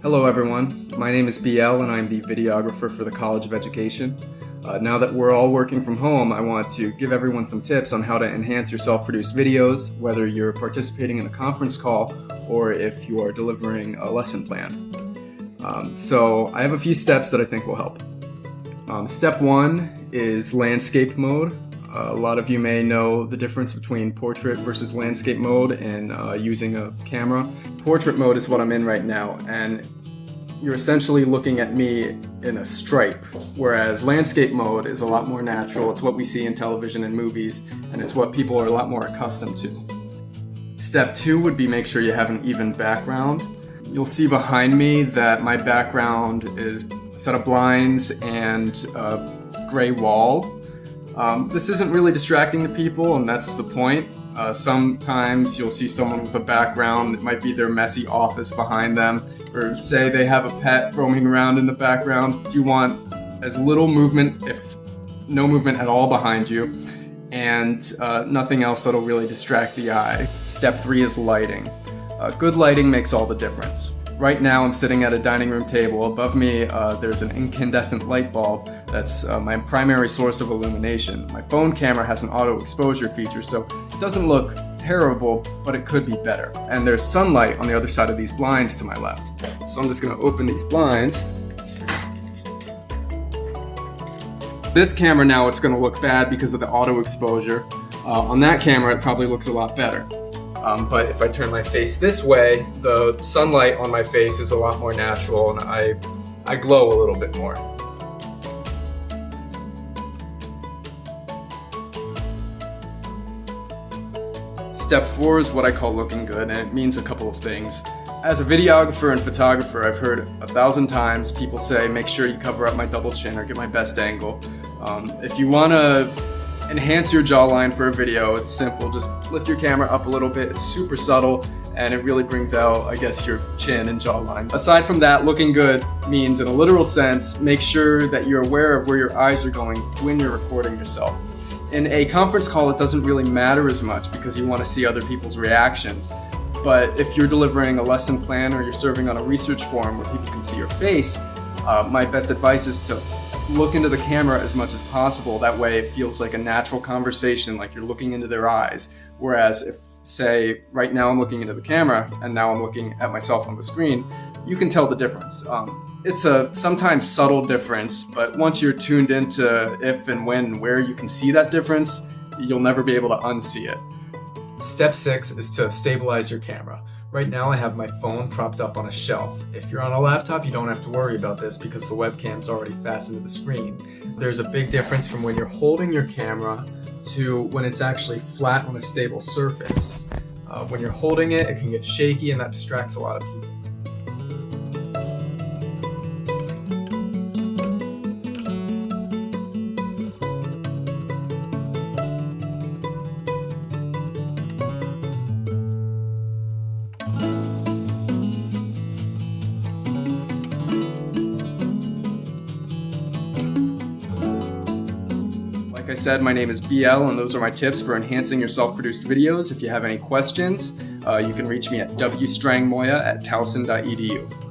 Hello everyone, my name is BL and I'm the videographer for the College of Education. Now that we're all working from home, I want to give everyone some tips on how to enhance your self-produced videos, whether you're participating in a conference call or if you are delivering a lesson plan. So I have a few steps that I think will help. Step one is landscape mode. A lot of you may know the difference between portrait versus landscape mode in using a camera. Portrait mode is what I'm in right now, and you're essentially looking at me in a stripe, whereas landscape mode is a lot more natural. It's what we see in television and movies, and it's what people are a lot more accustomed to. Step two would be make sure you have an even background. You'll see behind me that my background is a set of blinds and a gray wall. This isn't really distracting to people, and that's the point. Sometimes you'll see someone with a background, it might be their messy office behind them, or say they have a pet roaming around in the background. You want as little movement, if no movement at all behind you, and nothing else that'll really distract the eye. Step three is lighting. Good lighting makes all the difference. Right now I'm sitting at a dining room table. Above me there's an incandescent light bulb that's my primary source of illumination. My phone camera has an auto exposure feature, so it doesn't look terrible, but it could be better. And there's sunlight on the other side of these blinds to my left. So I'm just going to open these blinds. This camera now, it's going to look bad because of the auto exposure. On that camera it probably looks a lot better. But if I turn my face this way, the sunlight on my face is a lot more natural and I glow a little bit more. Step four is what I call looking good, and it means a couple of things. As a videographer and photographer, I've heard 1,000 times people say, make sure you cover up my double chin or get my best angle. If you want to enhance your jawline for a video, it's simple. Just lift your camera up a little bit. It's super subtle and it really brings out, I guess, your chin and jawline. Aside from that, looking good means, in a literal sense, make sure that you're aware of where your eyes are going when you're recording yourself. In a conference call, it doesn't really matter as much because you want to see other people's reactions. But if you're delivering a lesson plan or you're serving on a research forum where people can see your face, my best advice is to look into the camera as much as possible. That way it feels like a natural conversation, like you're looking into their eyes. Whereas if, say, right now I'm looking into the camera and now I'm looking at myself on the screen, you can tell the difference. It's a sometimes subtle difference, but once you're tuned into if and when and where you can see that difference, you'll never be able to unsee it. Step six is to stabilize your camera. Right now I have my phone propped up on a shelf. If you're on a laptop, you don't have to worry about this because the webcam's already fastened to the screen. There's a big difference from when you're holding your camera to when it's actually flat on a stable surface. When you're holding it, it can get shaky and that distracts a lot of people. Like I said, my name is BL, and those are my tips for enhancing your self-produced videos. If you have any questions, you can reach me at wstrangmoya@towson.edu.